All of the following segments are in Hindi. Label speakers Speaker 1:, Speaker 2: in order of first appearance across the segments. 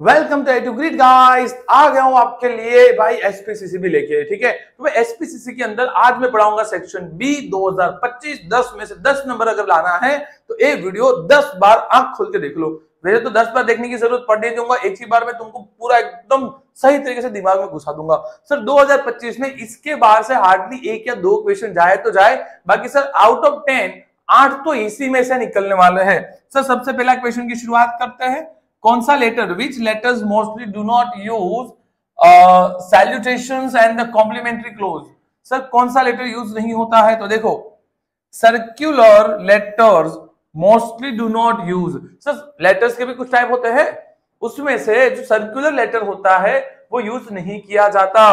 Speaker 1: Welcome to two great guys. आ गया हूं आपके लिए भाई एसपीसीसी भी लेके। ठीक है, तो मैं एसपीसीसी के अंदर आज मैं पढ़ाऊंगा सेक्शन बी 2025। 10 में से 10 नंबर अगर लाना है तो ये वीडियो 10 बार आंख खोल के देख लो। वैसे तो 10 बार देखने की जरूरत पड़ नहीं दूंगा, एक ही बार में तुमको पूरा एकदम सही तरीके से दिमाग में घुसा दूंगा। सर 2025 में इसके बाहर से हार्डली एक या दो क्वेश्चन जाए तो जाए, बाकी सर आउट ऑफ 10 8 तो इसी में से निकलने वाले हैं। सर सबसे पहला क्वेश्चन की शुरुआत करते हैं। कौन सा letter, which letters mostly do not use salutations and the complimentary close. Sir कौन सा लेटर यूज नहीं होता है? तो देखो circular letters mostly do not use. Sir letters के भी कुछ टाइप होते हैं, उसमें से जो सर्कुलर लेटर होता है वो यूज नहीं किया जाता।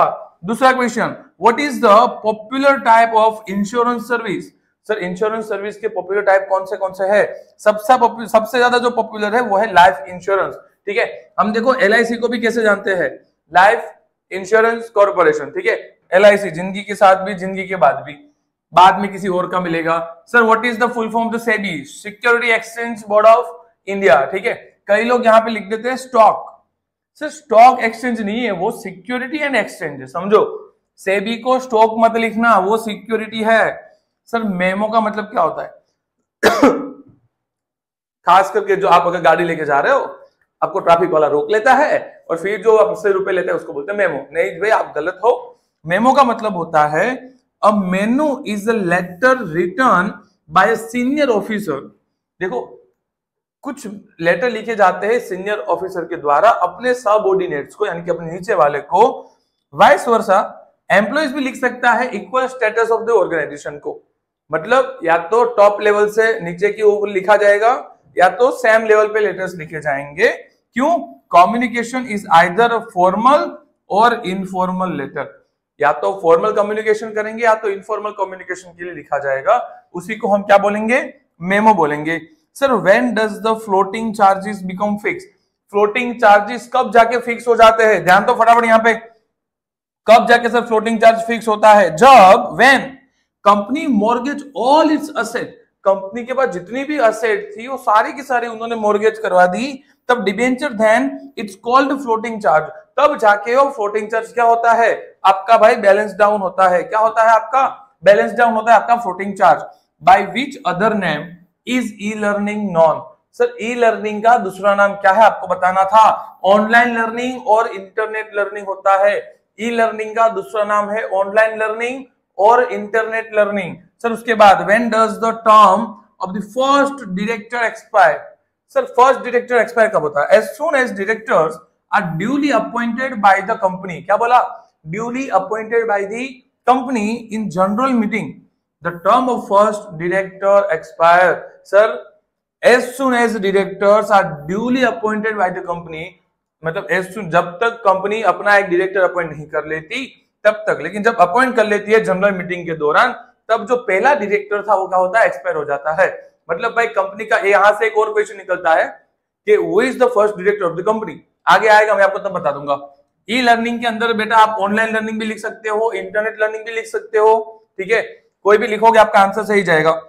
Speaker 1: दूसरा question, what is the popular type of insurance service. Sir insurance service के पॉपुलर टाइप कौन से है? सबसे ज्यादा जो पॉपुलर है वो है लाइफ इंश्योरेंस। ठीक है, हम देखो एलआईसी को भी कैसे जानते हैं, लाइफ इंश्योरेंस कॉर्पोरेशन। ठीक है, एलआईसी जिंदगी के साथ भी जिंदगी के बाद भी, बाद में किसी और का मिलेगा। Sir what is the full form of the SEBI, security exchange board of India. ठीक है, कई लोग यहाँ पे लिख देते हैं स्टॉक। सर स्टॉक एक्सचेंज नहीं है, वो सिक्योरिटी एंड एक्सचेंज है, समझो। सेबी को स्टॉक मत लिखना, वो सिक्योरिटी है। सर मेमो का मतलब क्या होता है? खास करके जो आप अगर गाड़ी लेके जा रहे हो, आपको ट्रैफिक वाला रोक लेता है और फिर जो आपसे रुपए लेता है उसको बोलते हैं मेमो। नहीं भाई, आप गलत हो। मेमो का मतलब होता है a menu is a letter written by a senior officer. देखो कुछ लेटर लिखे जाते हैं सीनियर ऑफिसर के द्वारा अपने सबऑर्डिनेट्स को, यानी कि अपने नीचे वाले को। वाइस वर्सा एम्प्लॉइज भी लिख सकता है equal status of the organisation को। मतलब या तो टॉप लेवल से नीचे की ऊपर लिखा जाएगा या तो सेम लेवल पे लेटर्स लिखे जाएंगे। क्यों? कम्युनिकेशन इज आइदर फॉर्मल और इनफॉर्मल लेटर। या तो फॉर्मल कम्युनिकेशन करेंगे या तो इनफॉर्मल कम्युनिकेशन के लिए लिखा जाएगा, उसी को हम क्या बोलेंगे? मेमो बोलेंगे। Sir when does the floating charges become fix. Floating charges कब जाके फिक्स हो जाते हैं? ध्यान तो फटाफट यहाँ पे, कब जाके सर फ्लोटिंग चार्ज फिक्स होता है? जब when company mortgage all it's asset. Company के पास जितनी भी असेट थी वो सारी की सारी उन्होंने मॉर्गेज करवा दी, तब debenture then it's called floating charge. तब जाके वो फ्लोटिंग चार्ज क्या होता है आपका भाई? बैलेंस डाउन होता है। क्या होता है आपका? बैलेंस डाउन होता है आपका floating charge. By which other name is e learning known. Sir e learning का दूसरा नाम क्या है आपको बताना था। ऑनलाइन लर्निंग और इंटरनेट लर्निंग होता है। ई लर्निंग का दूसरा नाम है ऑनलाइन लर्निंग और इंटरनेट लर्निंग। सर उसके बाद when does the term of the first director expire. Sir first director expire कब होता है? As soon as directors are duly appointed by the company. क्या बोला? Duly appointed by the company in general meeting the term of first director expire. Sir as soon as directors are duly appointed by the company, मतलब एज सून जब तक कंपनी अपना एक डायरेक्टर अपॉइंट नहीं कर लेती तब तक, लेकिन जब अपॉइंट कर लेती है जनरल मीटिंग के दौरान, तब जो पहला डायरेक्टर था वो क्या होता है? एक्सपायर हो जाता है। मतलब भाई कंपनी का यहां से एक और क्वेश्चन निकलता है कि who is the first director of the company. आगे आएगा, मैं आपको तब बता दूंगा। ई लर्निंग के अंदर बेटा आप ऑनलाइन लर्निंग भी लिख सकते हो, इंटरनेट लर्निंग भी लिख सकते हो। ठीक है, कोई भी लिखोगे आपका आंसर सही जाएगा।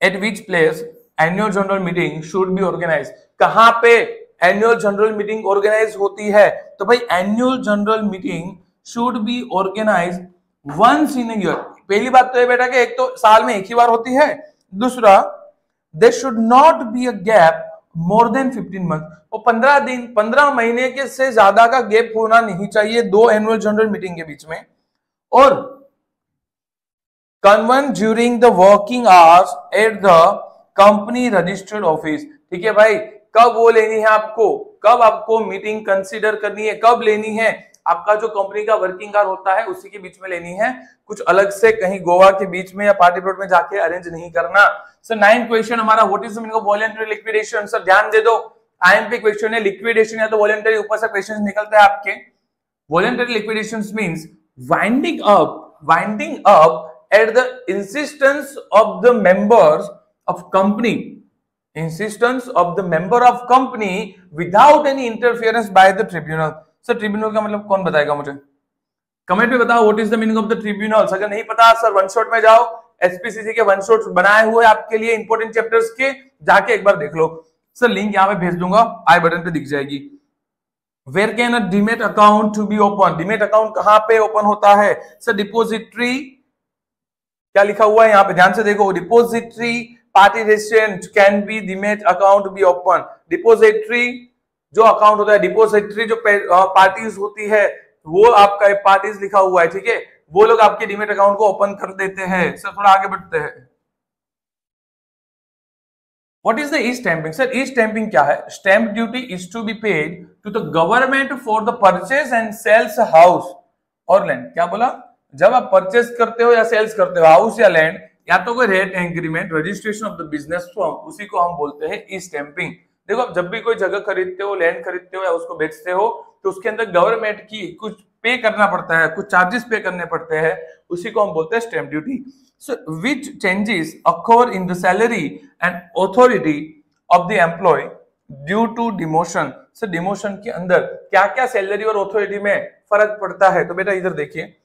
Speaker 1: At which place annual general meeting should be organise. कहां पे एनुअल जनरल मीटिंग ऑर्गेनाइज होती है? तो भाई annual general meeting should be organise once in year. पहली बात तो ये बेटा कि एक तो साल में एक ही बार होती है। दूसरा, there should not be a gap more than 15 month. और 15 दिन 15 महीने के से ज्यादा का गैप होना नहीं चाहिए दो एनुअल जनरल मीटिंग के बीच में। और कन्वन during the working hours at the company registered office. ठीक है भाई, कब वो लेनी है आपको, कब आपको मीटिंग कंसीडर करनी है, कब लेनी है? आपका जो कंपनी का वर्किंग आवर होता है उसी के बीच में लेनी है, कुछ अलग से कहीं गोवा के बीच में या पार्टी प्लॉट में जाके अरेंज नहीं करना। सर 9th क्वेश्चन हमारा, what is the meaning of voluntary liquidation. Sir ध्यान दे दो, आईएमपी क्वेश्चन है, लिक्विडेशन या तो वॉलंटरी ऊपर से क्वेश्चन निकलता है आपके। Voluntary liquidation means winding up at the insistence of the members of company, insistence of the member of company without any interference by the tribunal। Sir tribunal का मतलब कौन बताएगा मुझे? कमेंट में बताओ what is the meaning of the tribunal. अगर नहीं पता सर वन शॉट में जाओ, एसपीसीसी के वन शॉट बनाए हुए आपके लिए इंपॉर्टेंट चैप्टर्स के, जाके एक बार देख लो। सर लिंक यहाँ पे भेज दूंगा, आई बटन पे दिख जाएगी। Where can a demat account to be open, demat account कहां पे ओपन होता है सर? डिपोजिटरी, क्या लिखा हुआ है यहाँ पे ध्यान से देखो, depository party resident can be demat account be open. Depository जो अकाउंट होता है, डिपोजिटरी जो पार्टीज होती है वो आपका पार्टीज लिखा हुआ है, ठीक है, वो लोग आपके डीमेट अकाउंट को ओपन कर देते हैं। सर थोड़ा आगे बढ़ते हैं। What is the e-stamping? Sir, e-stamping क्या है? Stamp duty is to be paid to the government for the purchase and sales house और लैंड। क्या बोला? जब आप परचेस करते हो या सेल्स करते हो हाउस या लैंड या तो कोई rate agreement, registration of the business form, उसी को हम बोलते हैं ई स्टैंपिंग। देखो आप जब भी कोई जगह खरीदते हो, लैंड खरीदते हो या उसको बेचते हो तो उसके अंदर गवर्नमेंट की कुछ पे करना पड़ता है, कुछ चार्जेस पे करने पड़ते हैं, उसी को हम बोलते हैं stamp duty. So, which changes occur in the salary and authority of the employee due to demotion? So, demotion के अंदर क्या क्या सैलरी और अथॉरिटी में फर्क पड़ता है? तो बेटा इधर देखिए,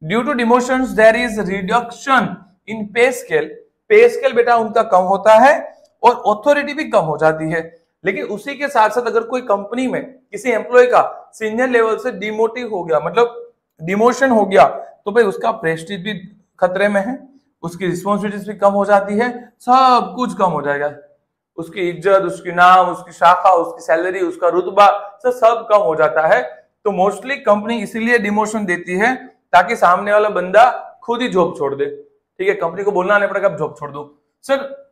Speaker 1: due to demotions there is reduction in pay scale. पे स्केल बेटा उनका कम होता है और अथॉरिटी भी कम हो जाती है। लेकिन उसी के साथ साथ अगर कोई कंपनी में किसी एम्प्लॉय का सीनियर लेवल से डिमोटिव हो गया, मतलब डिमोशन हो गया, तो भाई उसका प्रेस्टीज भी खतरे में है, उसकी रिस्पॉन्सिबिलिटीज भी कम हो जाती है, सब कुछ कम हो जाएगा, उसकी इज्जत, उसकी नाम, उसकी शाखा, उसकी सैलरी, उसका रुतबा सब कम हो जाता है। तो मोस्टली कंपनी इसीलिए डिमोशन देती है ताकि सामने वाला बंदा खुद ही जॉब छोड़ दे, ठीक है, कंपनी को बोलना नहीं पड़ेगा जॉब छोड़ दो। Sir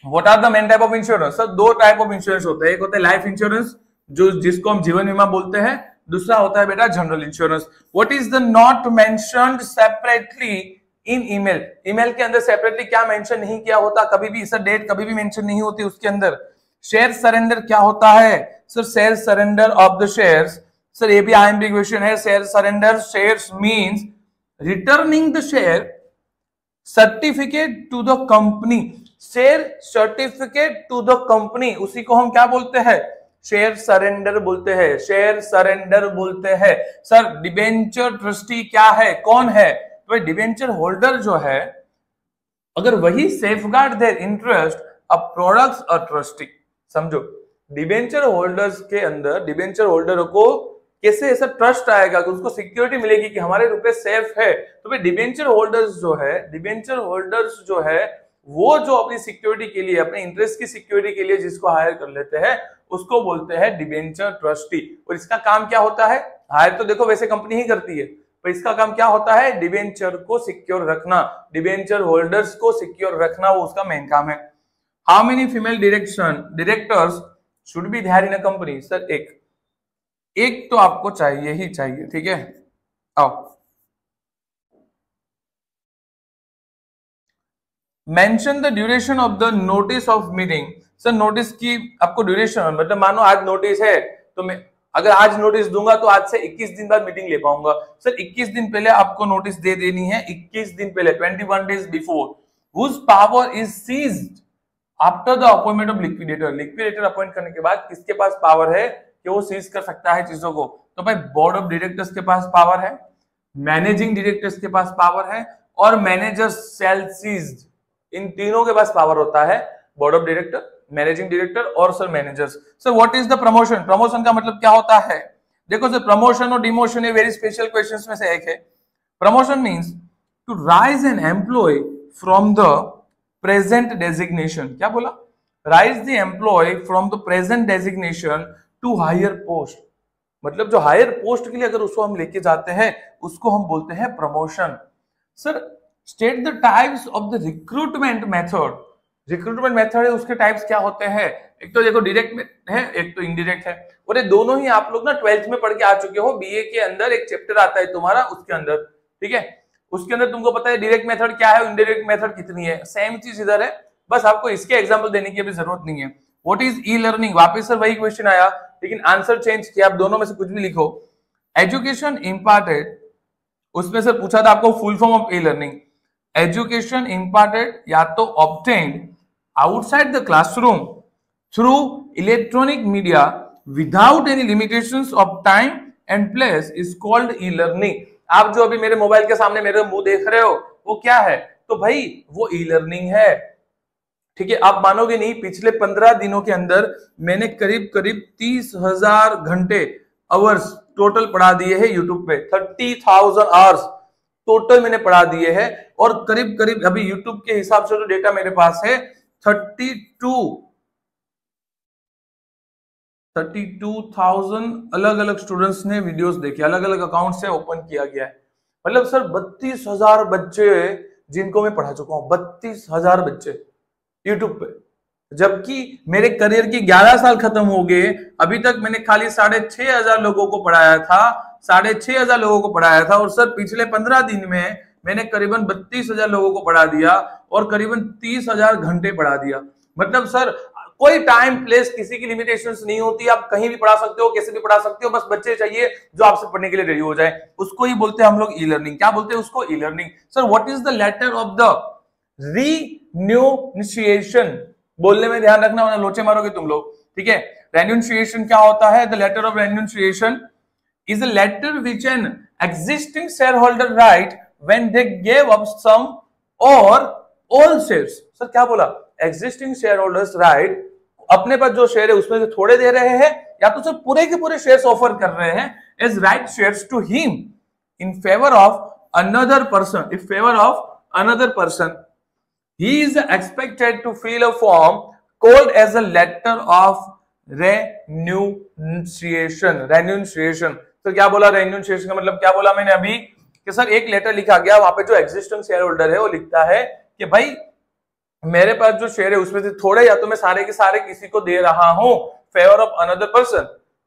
Speaker 1: what are the main type of insurance? Sir दो टाइप ऑफ इंश्योरेंस होते हैं, एक होता है लाइफ इंश्योरेंस जो जिसको हम जीवन बीमा बोलते हैं, दूसरा होता है बेटा general insurance. What is the not mentioned separately in email? Email के अंदर सेपरेटली क्या मेंशन नहीं किया होता कभी भी, सर डेट कभी भी मेंशन नहीं होती उसके अंदर। शेयर सरेंडर क्या होता है? Sir share surrender of the shares, sir ये भी आईएमपी क्वेश्चन है। Share surrender, shares means returning the share certificate to the company. Share certificate to the company, उसी को हम क्या बोलते हैं? शेयर सरेंडर बोलते हैं, शेयर सरेंडर बोलते हैं। सर डिबेंचर ट्रस्टी क्या है, कौन है? तो डिबेंचर होल्डर जो है, अगर वही safeguard their interest of products और ट्रस्टी, समझो डिबेंचर होल्डर्स के अंदर डिबेंचर होल्डर को कैसे ऐसा ट्रस्ट आएगा कि उसको सिक्योरिटी मिलेगी कि हमारे रुपए सेफ है। तो भाई डिबेंचर होल्डर्स जो है वो जो अपनी सिक्योरिटी के लिए, अपने इंटरेस्ट की सिक्योरिटी के लिए जिसको हायर कर लेते हैं उसको बोलते हैं डिबेंचर ट्रस्टी। और इसका काम क्या होता है? हायर तो देखो वैसे कंपनी ही करती है, पर इसका काम क्या होता है? डिबेंचर को सिक्योर रखना, डिबेंचर होल्डर्स को सिक्योर रखना, वो उसका मेन काम है। How many female directors should be there in a company? Sir एक तो आपको चाहिए ही चाहिए, ठीक है। आओ, mention the duration of the notice of meeting. Sir notice की आपको ड्यूरेशन, मतलब मानो आज नोटिस है तो मैं अगर आज नोटिस दूंगा तो आज से 21 दिन बाद मीटिंग ले पाऊंगा। सर 21 दिन पहले आपको नोटिस दे देनी है, 21 दिन पहले, 21 days before. Whose power is ceased after the appointment of liquidator. Liquidator appoint करने के बाद किसके पास पावर है कि वो सीज कर सकता है चीजों को? तो भाई बोर्ड ऑफ डायरेक्टर्स के पास पावर है, मैनेजिंग डायरेक्टर्स के पास पावर है और मैनेजर सेल सीज्ड, इन तीनों के पास पावर होता है, board of director, managing director और sir managers. Sir what is the promotion? Promotion का मतलब क्या होता है? देखो सर प्रमोशन और डिमोशन ये वेरी स्पेशल क्वेश्चंस में से एक है। Promotion means to raise an employ from the present designation. क्या बोला? Raise the employ from the present designation to higher post, मतलब जो हायर पोस्ट के लिए अगर उसको हम लेके जाते हैं उसको हम बोलते हैं promotion. Sir state the types of the recruitment method. Recruitment method है, उसके टाइप्स क्या होते हैं? एक तो देखो डायरेक्ट है, एक तो इनडायरेक्ट है, और ये दोनों ही आप लोग ना 12th में पढ़ के आ चुके हो। बीए के अंदर एक चैप्टर आता है तुम्हारा उसके अंदर, ठीक है, उसके अंदर तुमको पता है डायरेक्ट मेथड क्या है, इनडायरेक्ट मेथड कितनी है। सेम चीज इधर है, बस आपको इसके एग्जाम्पल देने की अभी जरूरत नहीं है। What is e learning? वापिस सर वही क्वेश्चन आया लेकिन आंसर चेंज किया, आप दोनों में से कुछ भी लिखो। एजुकेशन इम्पार्टेड, उसमें से पूछा था आपको full form of e learning. Education imparted या तो obtained outside the classroom through electronic media without any limitations of time and place is called e-learning। आप जो अभी मेरे मोबाइल के सामने मेरे मुंह देख रहे हो वो क्या है? तो भाई वो ई-लर्निंग है, ठीक है। आप मानोगे नहीं, पिछले 15 दिनों के अंदर मैंने करीब 30,000 घंटे आवर्स टोटल पढ़ा दिए हैं यूट्यूब पे, 30,000 आवर्स टोटल मैंने पढ़ा दिए हैं। और करीब करीब अभी यूट्यूब के हिसाब से जो डेटा मेरे पास है 32,000 अलग अलग स्टूडेंट्स ने वीडियोस देखे, अलग अलग अकाउंट से ओपन किया गया है। मतलब सर 32,000 बच्चे जिनको मैं पढ़ा चुका हूं, 32,000 बच्चे यूट्यूब पे। जबकि मेरे करियर की 11 साल खत्म हो गए, अभी तक मैंने खाली 6,500 लोगों को पढ़ाया था, 6,500 लोगों को पढ़ाया था। और सर पिछले 15 दिन में मैंने करीबन 32,000 लोगों को पढ़ा दिया और करीबन 30,000 घंटे पढ़ा दिया। मतलब सर कोई टाइम प्लेस किसी की लिमिटेशंस नहीं होती, आप कहीं भी पढ़ा सकते हो, कैसे भी पढ़ा सकते हो, बस बच्चे चाहिए जो आपसे पढ़ने के लिए रेडी हो जाए। उसको ही बोलते हैं हम लोग ई लर्निंग। क्या बोलते हैं उसको? E learning. Sir what is the letter of the renunciation? बोलने में ध्यान रखना वरना लोचे मारोगे तुम लोग, ठीक है। रेन्यूशिएशन क्या होता है? The letter of renunciation is a letter which an existing shareholder write when they gave up some or all shares। Sir क्या बोला? existing shareholders write, अपने पास जो शेयर है उसमें से थोड़े दे रहे हैं या तो सर पूरे के पूरे शेयर्स ऑफर कर रहे हैं, as write shares to him in favor of another person, in favor of another person। he is expected to fill a form called as a letter of renunciation। renunciation तो क्या बोला? रेन्यूशिएशन का मतलब क्या बोला मैंने अभी कि सर एक लेटर लिखा गया, वहां पे जो एग्जिस्टिंग शेयर होल्डर है वो लिखता है कि भाई मेरे पास जो शेयर है उसमें से थोड़े या तो मैं सारे के सारे किसी को दे रहा हूं फेवर ऑफ अनदर पर्सन,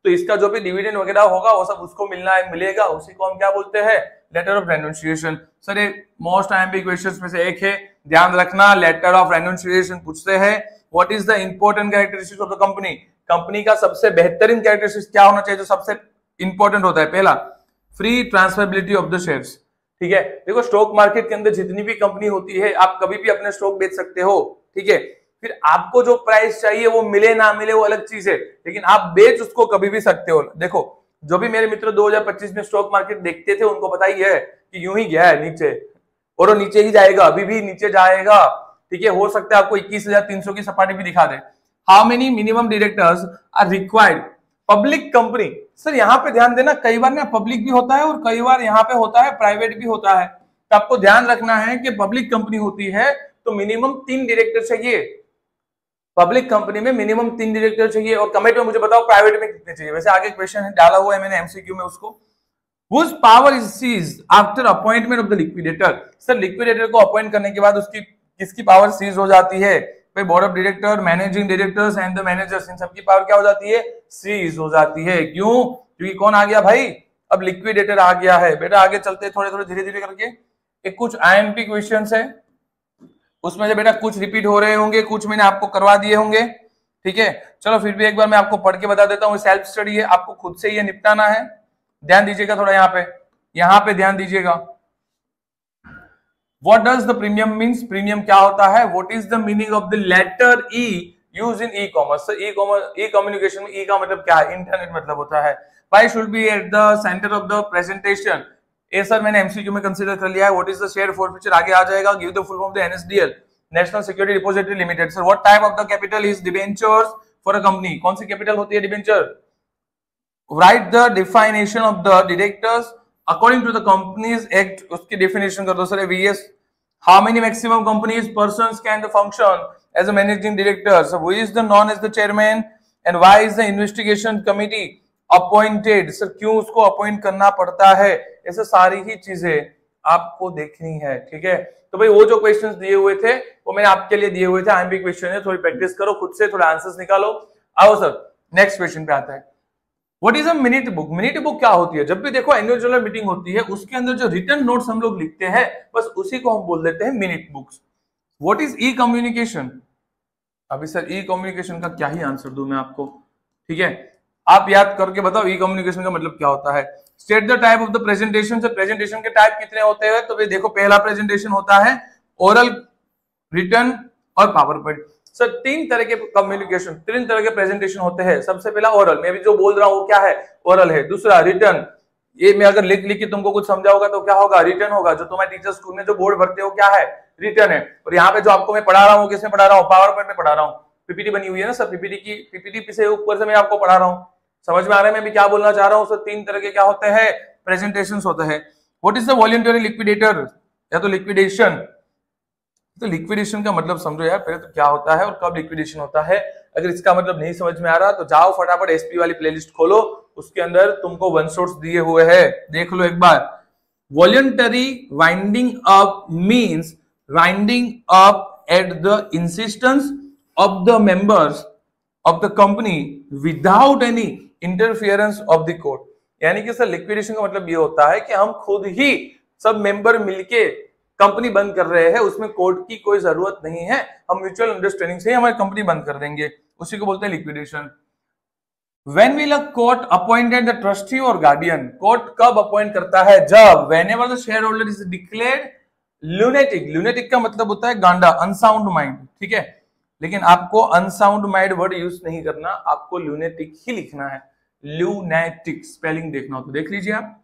Speaker 1: तो इसका जो भी डिविडेंड वगैरह होगा वो सब उसको मिलेगा, उसी को हम क्या बोलते हैं? Letter of renunciation. सर ये मोस्ट आईएमपी क्वेश्चंस में से एक है, ध्यान रखना। लेटर ऑफ रेन्यूशिएशन पूछते हैं what is the important characteristics of the company. Company का सबसे बेहतरीन कैरेक्टरिस्टिक्स क्या होना चाहिए जो सबसे इंपॉर्टेंट होता है? पहला, free transferability of the shares, ठीक है। देखो स्टॉक मार्केट के अंदर जितनी भी कंपनी होती है आप कभी भी अपने स्टॉक बेच सकते हो, ठीक है। फिर आपको जो प्राइस चाहिए वो मिले ना मिले वो अलग चीज है, लेकिन आप बेच उसको कभी भी सकते हो। देखो जो भी मेरे मित्र 2025 में स्टॉक मार्केट देखते थे उनको पता ही है कि यूं ही गया है नीचे और वो नीचे ही जाएगा, अभी भी नीचे जाएगा, ठीक है। हो सकता है आपको 21,300 की सपाटी भी दिखा दे। How many minimum directors are required public company? Sir यहाँ पे ध्यान देना, कई बार ना पब्लिक भी होता है और कई बार यहाँ पे होता है प्राइवेट भी होता है। तो आपको ध्यान रखना है कि पब्लिक कंपनी होती है तो मिनिमम 3 डायरेक्टर चाहिए। पब्लिक कंपनी में मिनिमम 3 डायरेक्टर चाहिए। और कमेंट में मुझे बताओ प्राइवेट में कितने चाहिए। वैसे आगे क्वेश्चन है डाला हुआ है मैंने एमसीक्यू में उसको। Whose power is seized after appointment of the liquidator? Sir liquidator को अपॉइंट करने के बाद उसकी किसकी पावर सीज हो जाती है? Board of director, managing directors and the managers, इन सबकी पावर क्या हो जाती है? सीज हो जाती है। क्यों? क्योंकि कौन आ गया भाई? अब लिक्विडेटर आ गया है। बेटा आगे चलते थोड़े थोड़े धीरे धीरे करके। एक कुछ आईएमपी क्वेश्चंस है उसमें से बेटा कुछ रिपीट हो रहे होंगे, कुछ मैंने आपको करवा दिए होंगे, ठीक है। चलो फिर भी एक बार मैं आपको पढ़ के बता देता हूँ। सेल्फ स्टडी है, आपको खुद से ये निपटाना है। ध्यान दीजिएगा थोड़ा यहाँ पे ध्यान दीजिएगा। What does the premium means? Premium क्या होता है? What is the meaning of the letter E used in e-commerce? So e-communication में E का मतलब क्या है? इंटरनेट मतलब होता है। Why should be at the center of the presentation? ये सर मैंने एमसीक्यू में कंसीडर कर लिया है। What is the share forfeiture? आगे आ जाएगा। Give the full form of the NSDL, National Security Depository Limited. Sir, what type of the capital is debentures for a company? कौन सी कैपिटल होती है debenture? Write the definition of the directors according to the Companies Act, उसकी definition कर दो sir. VS, how many maximum companies persons can function as a managing director? So who is the known as the chairman and why is the investigation committee appointed? Sir क्यों उसको अपॉइंट करना पड़ता है? ऐसे सारी ही चीजें आपको देखनी है, ठीक है। तो भाई वो जो क्वेश्चंस दिए हुए थे वो मैंने आपके लिए दिए हुए थे, आईएमपी क्वेश्चन है, थोड़ी प्रैक्टिस करो खुद से, थोड़ा आंसर्स निकालो। आओ सर नेक्स्ट क्वेश्चन पे आता है। What is a minute book? Minute book क्या होती है? जब भी देखो एनुअल जनरल मीटिंग होती है उसके अंदर जो रिटन नोट्स हम लोग लिखते हैं बस उसी को हम बोल देते हैं minute books. What is E communication? अभी सर ई कम्युनिकेशन का क्या ही आंसर दूं मैं आपको, ठीक है। आप याद करके बताओ ई कम्युनिकेशन का मतलब क्या होता है। State the type of the presentation. से प्रेजेंटेशन के टाइप कितने होते हैं? तो भाई देखो पहला प्रेजेंटेशन होता है ओरल, रिटन और पावर पॉइंट। सर 3 तरह के कम्युनिकेशन, 3 तरह के प्रेजेंटेशन होते हैं। सबसे पहला ओरल, मैं अभी जो बोल रहा हूं वो क्या है? ओरल है। दूसरा रिटन, ये मैं अगर लिख लिख के तुमको कुछ समझाऊंगा तो क्या होगा? रिटन होगा। जो तुम्हारे टीचर स्कूल में जो बोर्ड भरते हो क्या है? रिटन है। और यहाँ पे जो आपको मैं पढ़ा रहा हूँ किसमें पढ़ा रहा हूँ? पावर पॉइंट में पढ़ा रहा हूँ। पीपीटी बनी हुई है ना सर, पीपीटी से ऊपर से मैं आपको पढ़ा रहा हूँ। समझ में आ रहा है मैं भी क्या बोलना चाह रहा हूं? उसमें 3 तरह के क्या होते हैं, प्रेजेंटेशंस होते हैं। What is the voluntary liquidator या तो लिक्विडेशन। तो लिक्विडेशन का मतलब समझो यार पहले तो क्या होता है और कब लिक्विडेशन होता है। अगर इसका मतलब नहीं समझ में आ रहा तो जाओ फटाफट एसपी वाली प्लेलिस्ट खोलो, उसके अंदर तुमको वन शॉट्स दिए हुए हैं, देख लो एक बार। Voluntary winding up means winding up at the insistence of the members of the company without any interference of the court. यानी कि सर लिक्विडेशन का मतलब ये होता है कि हम खुद ही सब मेंबर मिलके कंपनी बंद कर रहे हैं, उसमें कोर्ट की कोई जरूरत नहीं है, हम म्यूचुअल अंडरस्टैंडिंग से ही हमारी कंपनी बंद कर देंगे, उसी को बोलते हैं liquidation. When will a court appointed the trustee or guardian? Court कब अपॉइंट करता है? जब whenever the shareholder is declared lunatic। lunatic का मतलब होता है गांडा, अनसाउंड माइंड, ठीक है। लेकिन आपको अनसाउंड माइंड वर्ड यूज नहीं करना, आपको lunatic ही लिखना है। lunatic स्पेलिंग देखना हो तो देख लीजिए आप।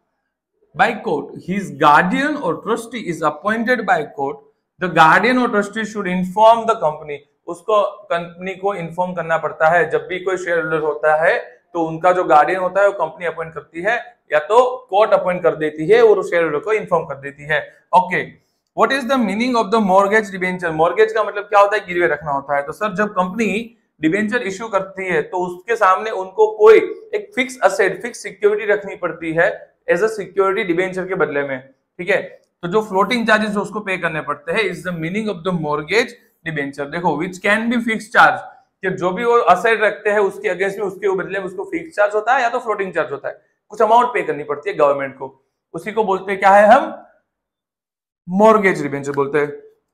Speaker 1: By court, his guardian or trustee is appointed by court. The guardian or trustee should inform the company. उसको कंपनी को इन्फॉर्म करना पड़ता है। जब भी कोई शेयर होल्डर होता है तो उनका जो गार्डियन होता है वो कंपनी अपॉइंट करती है या तो कोर्ट अपॉइंट कर देती है और शेयर होल्डर को इन्फॉर्म कर देती है। Okay, what is the meaning of the mortgage debenture? Mortgage का मतलब क्या होता है? गिरवे रखना होता है। तो सर जब कंपनी डिबेंचर इश्यू करती है तो उसके सामने उनको कोई एक फिक्स असेट, फिक्स सिक्योरिटी रखनी पड़ती है एज अ सिक्योरिटी डिबेंचर के बदले में, ठीक है। तो जो फ्लोटिंग चार्जेस उसको पे करने पड़ते हैं is the meaning of the mortgage debenture. देखो which can be fix charge, कि जो भी वो असेट रखते हैं उसके अगेंस्ट में उसके बदले में उसको फिक्स चार्ज होता है या तो फ्लोटिंग चार्ज होता है, कुछ अमाउंट पे करनी पड़ती है गवर्नमेंट को, उसी को बोलते हैं क्या है, हम मॉर्गेज डिबेंचर बोलते हैं।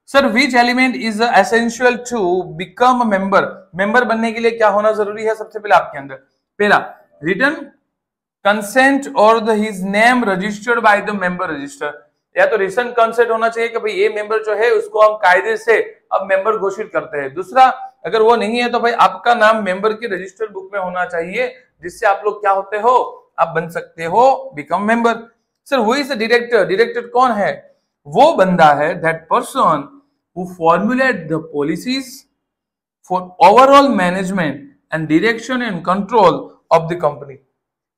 Speaker 1: Sir which element is essential to become a member? Member बनने के लिए क्या होना जरूरी है सबसे पहले आपके अंदर? पहला रिटन कंसेंट और his name registered by the member register. या तो रिटन कंसेंट होना चाहिए कि भाई ये मेंबर जो है उसको हम कायदे से अब मेंबर घोषित करते हैं। दूसरा अगर वो नहीं है तो भाई आपका नाम मेंबर की रजिस्टर्ड बुक में होना चाहिए, जिससे आप लोग क्या होते हो, आप बन सकते हो become member. Sir who is the director? Director कौन है? वो बंदा है that person who formulate the policies for overall management and direction and control of the company.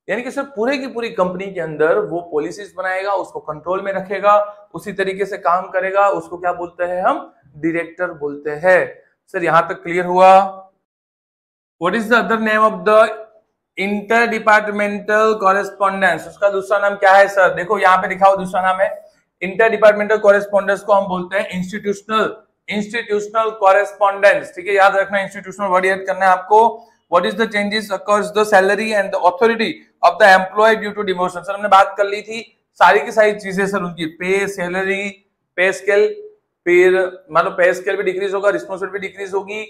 Speaker 1: यानी कि सर पूरे की पूरी कंपनी के अंदर वो पॉलिसीज बनाएगा, उसको कंट्रोल में रखेगा, उसी तरीके से काम करेगा, उसको क्या बोलते हैं हम? डायरेक्टर बोलते हैं। सर यहां तक क्लियर हुआ? What is the other name of the inter departmental correspondence? उसका दूसरा नाम क्या है सर? देखो यहाँ पे लिखा हुआ दूसरा नाम है इंटर डिपार्टमेंटल कॉरेस्पॉन्डेंस को हम बोलते हैं इंस्टीट्यूशनल कॉरेस्पॉन्डेंस, ठीक है। याद रखना इंस्टीट्यूशनल वर्ड याद करना है आपको। What is the changes occurs the salary and the authority of the employee due to demotion? Sir हमने बात कर ली थी सारी की सारी चीजें सर, उनकी पे, सैलरी, पे स्केल, फिर मान लो पे स्केल भी डिक्रीज होगा, रिस्पॉन्सिबिलिटी भी डिक्रीज होगी,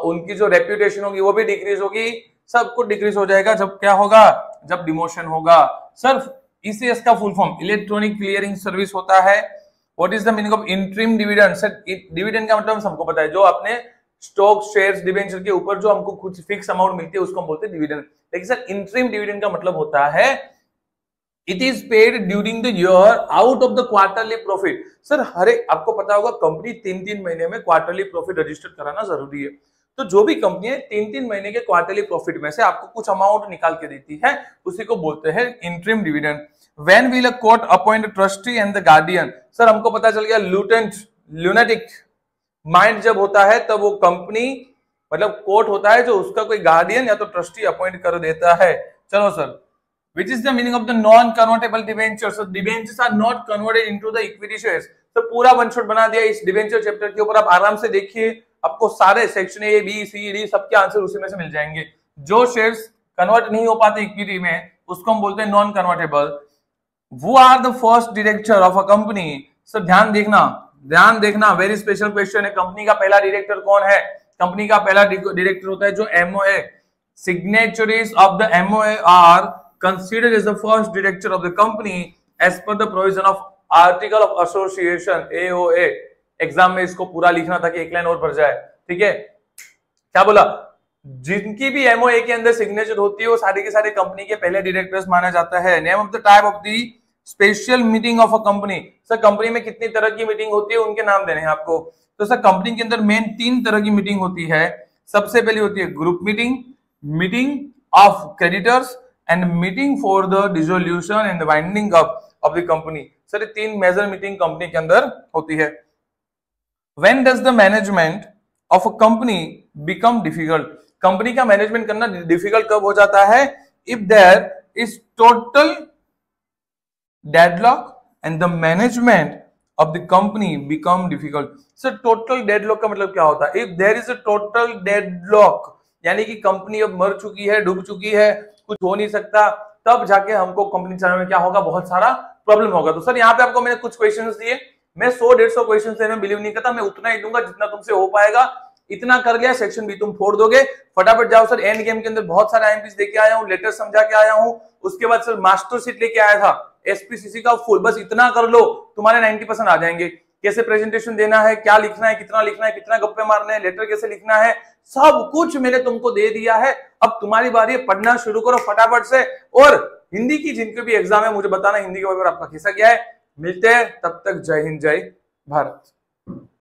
Speaker 1: उनकी जो रेप्यूटेशन होगी वो भी डिक्रीज होगी, सब कुछ डिक्रीज हो जाएगा जब क्या होगा? जब डिमोशन होगा। सर ईसीएस का full form electronic clearing service होता है। What is the meaning of interim dividend? Sir dividend का मतलब सबको पता है, जो अपने स्टॉक शेयर्स डिबेंचर के ऊपर जो हमको कुछ फिक्स अमाउंट मिलती है उसको हम बोलते हैं डिविडेंड। लेकिन सर इंटरिम डिविडेंड का मतलब होता है it is paid during the year out of the quarterly profit. Sir हर एक आपको पता होगा कंपनी 3-3 महीने में क्वार्टरली प्रॉफिट रजिस्टर कराना जरूरी है। तो जो भी कंपनी है 3-3 महीने के क्वार्टरली प्रॉफिट में से आपको कुछ अमाउंट निकाल के देती है, उसी को बोलते हैं interim dividend. When will a court appoint trustee and the guardian? Sir हमको पता चल गया लुनेटिक माइंड जब होता है तब वो कंपनी मतलब कोर्ट होता है जो उसका कोई गार्डियन या तो ट्रस्टी अपॉइंट कर देता है। चलो sir which is the meaning of the non convertible debentures? Debentures are not converted into the equity shares. तो पूरा वन शॉट बना दिया इस डिबेंचर चैप्टर के ऊपर, आप आराम से देखिए, आपको सारे section A B C D सबके आंसर उसी में से मिल जाएंगे। जो शेयर्स कन्वर्ट नहीं हो पाते इक्विटी में उसको हम बोलते हैं non convertible. Who are the first director of a company? Sir ध्यान देखना वेरी स्पेशल क्वेश्चन है। कंपनी का पहला डायरेक्टर कौन है? कंपनी का पहला डायरेक्टर होता है जो MOA. Signatories of the MOA are considered as the first director of the company as per the provision of article of association AOA. Exam में इसको पूरा लिखना था कि एक लाइन और भर जाए, ठीक है। क्या बोला? जिनकी भी एमओए के अंदर सिग्नेचर होती है वो सारे के सारे कंपनी के पहले डायरेक्टर्स माना जाता है। Name of the type of the special meeting of a company? Sir company में कितनी तरह की मीटिंग होती है उनके नाम देने हैं आपको। तो सर कंपनी के अंदर मेन 3 तरह की मीटिंग होती है। सबसे पहली होती है group meeting of creditors and meeting for the dissolution and winding up of the company. Sir 3 major meeting company के अंदर होती है। When does the management of a company become difficult, company का मैनेजमेंट करना डिफिकल्ट कब हो जाता है? If there is total deadlock and the management of the company become difficult। Sir total deadlock का मतलब क्या होता है? If there is a total deadlock, यानी कि कंपनी अब मर चुकी है, डूब चुकी है, कुछ हो नहीं सकता, तब जाके हमको कंपनी चलाने में क्या होगा? बहुत सारा प्रॉब्लम होगा। तो सर यहाँ पे आपको मैंने कुछ क्वेश्चंस दिए, मैं 100-150 क्वेश्चन से बिलीव नहीं करता, मैं उतना ही दूंगा जितना तुमसे हो पाएगा। इतना कर लिया, सेक्शन बी तुम फोड़ दोगे। फटाफट जाओ सर, एंड गेम के अंदर बहुत सारे आईएमपीस देके आया हूँ, लेटर समझा के आया हूँ, उसके बाद सर मास्टर शीट लेके आया था एसपीसीसी का फुल, बस इतना कर लो तुम्हारे 90% आ जाएंगे। कैसे प्रेजेंटेशन देना है, क्या लिखना है, कितना लिखना है, कितना गप्पे मारने हैं, लेटर कैसे लिखना है, सब कुछ मैंने तुमको दे दिया है। अब तुम्हारी बारी है, पढ़ना शुरू करो फटाफट से। और हिंदी की जिनके भी एग्जाम है मुझे बताना हिंदी के पेपर आपका कैसा गया है। मिलते हैं, तब तक जय हिंद जय भारत।